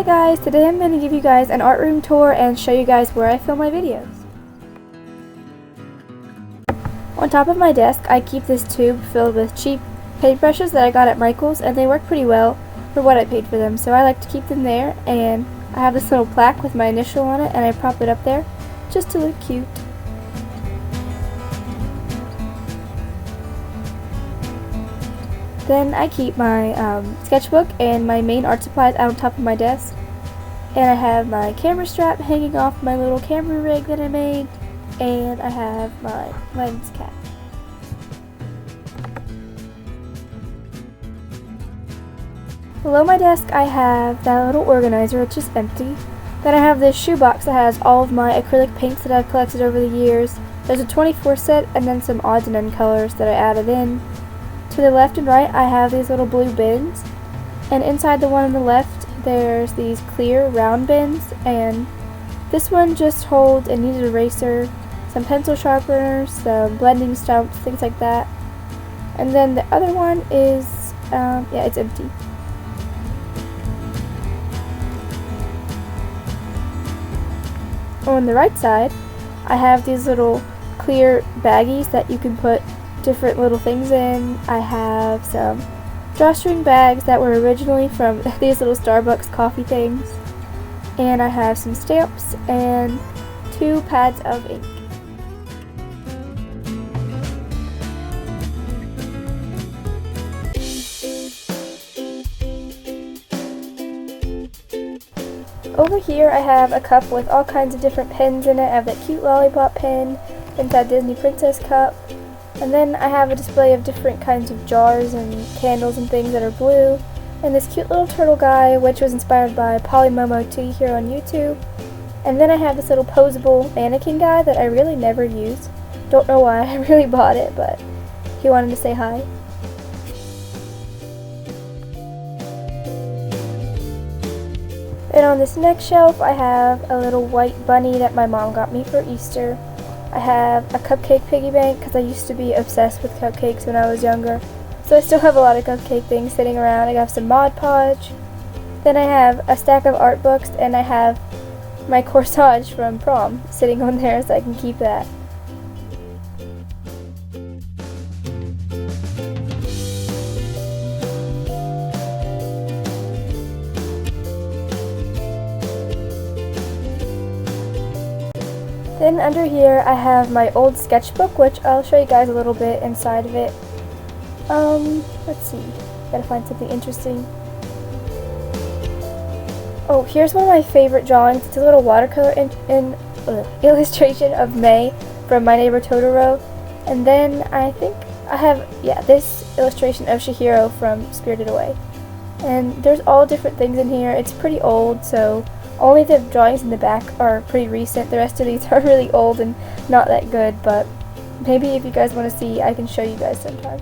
guys, today I'm going to give you guys an art room tour and show you guys where I film my videos. On top of my desk I keep this tube filled with cheap paintbrushes that I got at Michael's, and they work pretty well for what I paid for them, so I like to keep them there. And I have this little plaque with my initial on it, and I prop it up there just to look cute. Then I keep my sketchbook and my main art supplies out on top of my desk. And I have my camera strap hanging off my little camera rig that I made. And I have my lens cap. Below my desk I have that little organizer, it's just empty. Then I have this shoebox that has all of my acrylic paints that I've collected over the years. There's a 24 set and then some odds and end colors that I added in. To the left and right I have these little blue bins, and inside the one on the left there's these clear round bins, and this one just holds a kneaded eraser, some pencil sharpeners, some blending stumps, things like that. And then the other one is, it's empty. On the right side I have these little clear baggies that you can put different little things in. I have some drawstring bags that were originally from these little Starbucks coffee things, and I have some stamps and 2 pads of ink. Over here I have a cup with all kinds of different pens in it. I have that cute lollipop pen, and that Disney Princess cup. And then I have a display of different kinds of jars and candles and things that are blue. And this cute little turtle guy, which was inspired by Polymomo T here on YouTube. And then I have this little posable mannequin guy that I really never use. Don't know why, I really bought it, but he wanted to say hi. And on this next shelf I have a little white bunny that my mom got me for Easter. I have a cupcake piggy bank because I used to be obsessed with cupcakes when I was younger. So I still have a lot of cupcake things sitting around. I have some Mod Podge. Then I have a stack of art books, and I have my corsage from prom sitting on there so I can keep that. Then under here I have my old sketchbook, which I'll show you guys a little bit inside of it. Let's see, gotta find something interesting. Oh, here's one of my favorite drawings. It's a little watercolor illustration of May from My Neighbor Totoro. And then I think I have, this illustration of Chihiro from Spirited Away. And there's all different things in here. It's pretty old, so only the drawings in the back are pretty recent. The rest of these are really old and not that good, but maybe if you guys want to see, I can show you guys sometime.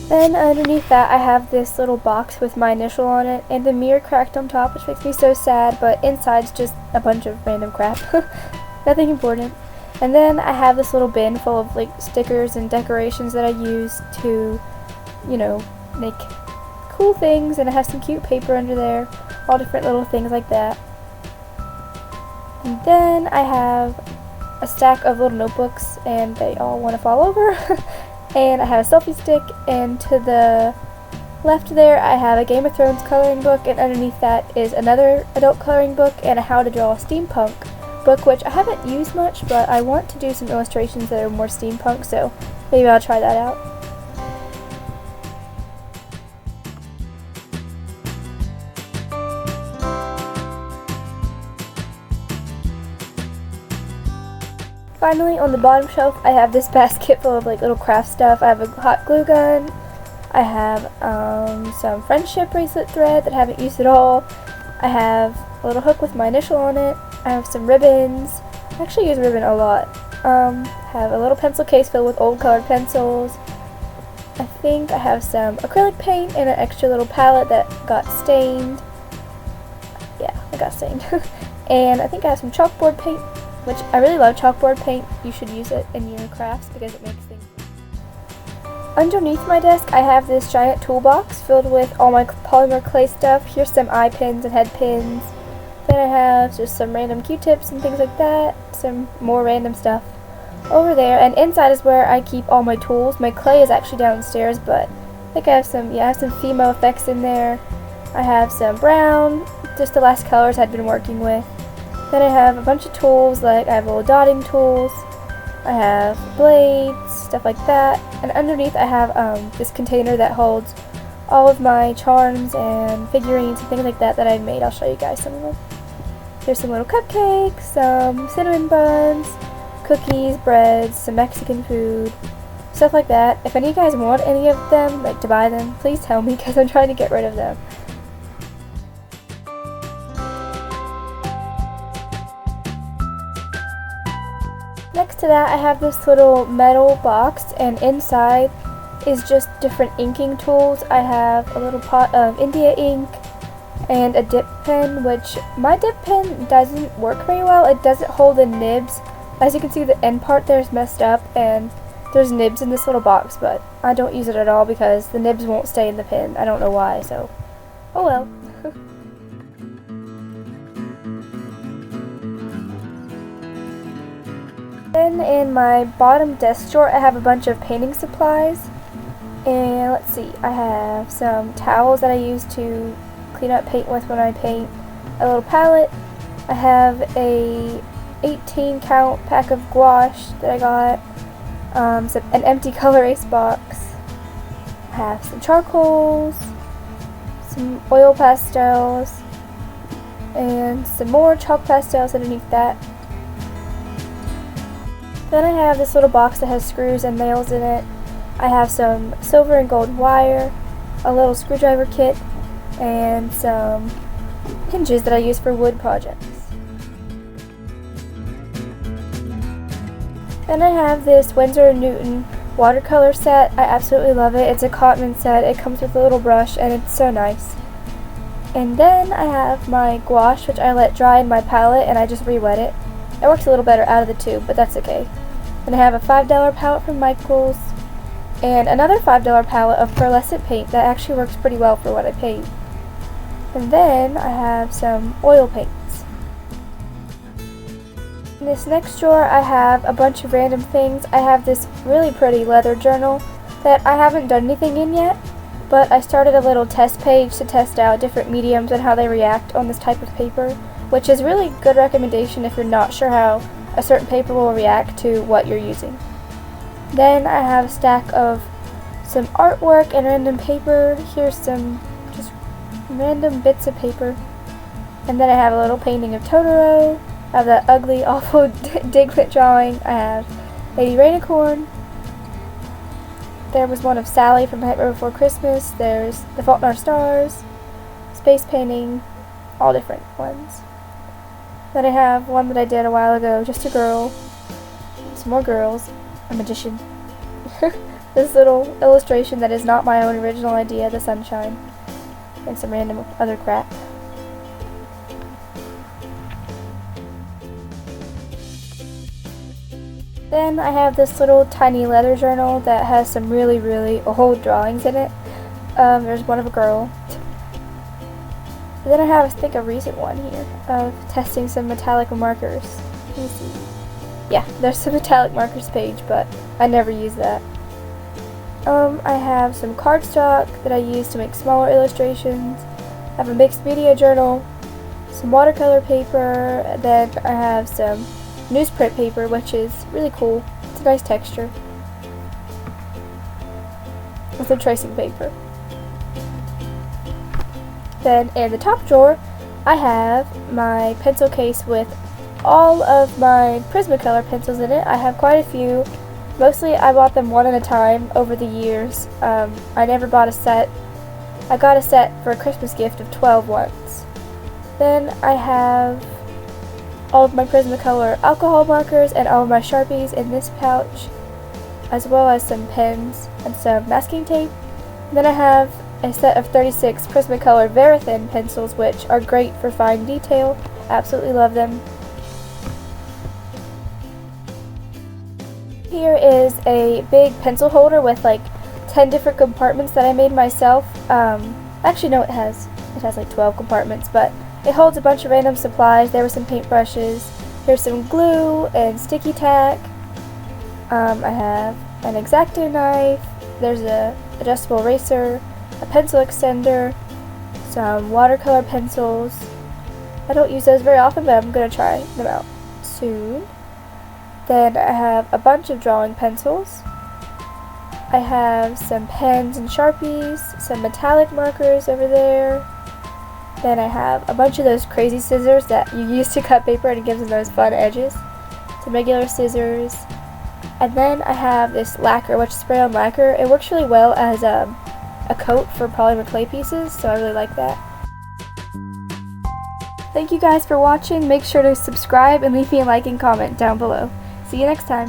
Then underneath that I have this little box with my initial on it, and the mirror cracked on top, which makes me so sad, but inside's just a bunch of random crap. Nothing important. And then I have this little bin full of like stickers and decorations that I use to, make cool things, and I have some cute paper under there, all different little things like that. And then I have a stack of little notebooks, and they all want to fall over. And I have a selfie stick, and to the left there I have a Game of Thrones coloring book, and underneath that is another adult coloring book and a How to Draw Steampunk book, which I haven't used much, but I want to do some illustrations that are more steampunk, so maybe I'll try that out. Finally, on the bottom shelf, I have this basket full of like little craft stuff. I have a hot glue gun. I have some friendship bracelet thread that I haven't used at all. I have a little hook with my initial on it. I have some ribbons. I actually use ribbon a lot. Have a little pencil case filled with old colored pencils. I think I have some acrylic paint and an extra little palette that got stained. Yeah, I got not stained. And I think I have some chalkboard paint, which I really love chalkboard paint. You should use it in your crafts because it makes things. Underneath my desk, I have this giant toolbox filled with all my polymer clay stuff. Here's some eye pins and head pins. Then I have just some random Q-tips and things like that. Some more random stuff over there. And inside is where I keep all my tools. My clay is actually downstairs, but I think I have some Fimo effects in there. I have some brown, just the last colors I'd been working with. Then I have a bunch of tools, like I have little dotting tools. I have blades, stuff like that. And underneath I have this container that holds all of my charms and figurines and things like that that I've made. I'll show you guys some of them. There's some little cupcakes, some cinnamon buns, cookies, breads, some Mexican food, stuff like that. If any of you guys want any of them, like to buy them, please tell me because I'm trying to get rid of them. Next to that, I have this little metal box, and inside is just different inking tools. I have a little pot of India ink and a dip pen, which my dip pen doesn't work very well. It doesn't hold the nibs. As you can see, the end part there is messed up, and there's nibs in this little box, but I don't use it at all because the nibs won't stay in the pen. I don't know why, so oh well. Then in my bottom desk drawer, I have a bunch of painting supplies. And let's see, I have some towels that I use to clean up paint with when I paint, a little palette. I have a 18 count pack of gouache that I got, an empty color ace box. I have some charcoals, some oil pastels, and some more chalk pastels underneath that. Then I have this little box that has screws and nails in it. I have some silver and gold wire, a little screwdriver kit, and some hinges that I use for wood projects. Then I have this Winsor & Newton watercolor set. I absolutely love it. It's a cotton set. It comes with a little brush and it's so nice. And then I have my gouache, which I let dry in my palette and I just re-wet it. It works a little better out of the tube, but that's okay. Then I have a $5 palette from Michaels and another $5 palette of pearlescent paint that actually works pretty well for what I paint. And then I have some oil paints. In this next drawer I have a bunch of random things. I have this really pretty leather journal that I haven't done anything in yet, but I started a little test page to test out different mediums and how they react on this type of paper, which is really good recommendation if you're not sure how a certain paper will react to what you're using. Then I have a stack of some artwork and random paper. Here's some just random bits of paper. And then I have a little painting of Totoro. I have that ugly, awful Diglett drawing. I have Lady Rainicorn. There was one of Sally from Nightmare Before Christmas. There's The Fault in Our Stars, space painting, all different ones. Then I have one that I did a while ago, just a girl, some more girls, a magician. This little illustration that is not my own original idea, the sunshine, and some random other crap. Then I have this little tiny leather journal that has some really, really old drawings in it. There's one of a girl. And then I have, I think, a recent one here of testing some metallic markers. Let me see. Yeah, there's some metallic markers page, but I never use that. I have some cardstock that I use to make smaller illustrations. I have a mixed media journal, some watercolor paper, and then I have some newsprint paper, which is really cool. It's a nice texture. And some tracing paper. Then in the top drawer, I have my pencil case with all of my Prismacolor pencils in it. I have quite a few. Mostly I bought them one at a time over the years. I never bought a set. I got a set for a Christmas gift of 12 once. Then I have all of my Prismacolor alcohol markers and all of my Sharpies in this pouch, as well as some pens and some masking tape. And then I have a set of 36 Prismacolor Very Thin pencils, which are great for fine detail. Absolutely love them. Here is a big pencil holder with like 10 different compartments that I made myself. Actually no, it has like 12 compartments, but it holds a bunch of random supplies. There were some paintbrushes. Here's some glue and sticky tack. I have an X-Acto knife. There's a adjustable eraser, a pencil extender, some watercolor pencils. I don't use those very often, but I'm going to try them out soon. Then I have a bunch of drawing pencils. I have some pens and Sharpies, some metallic markers over there. Then I have a bunch of those crazy scissors that you use to cut paper and it gives them those fun edges. Some regular scissors. And then I have this lacquer, which is spray-on lacquer. It works really well as a coat for polymer clay pieces, so I really like that. Thank you guys for watching. Make sure to subscribe and leave me a like and comment down below. See you next time.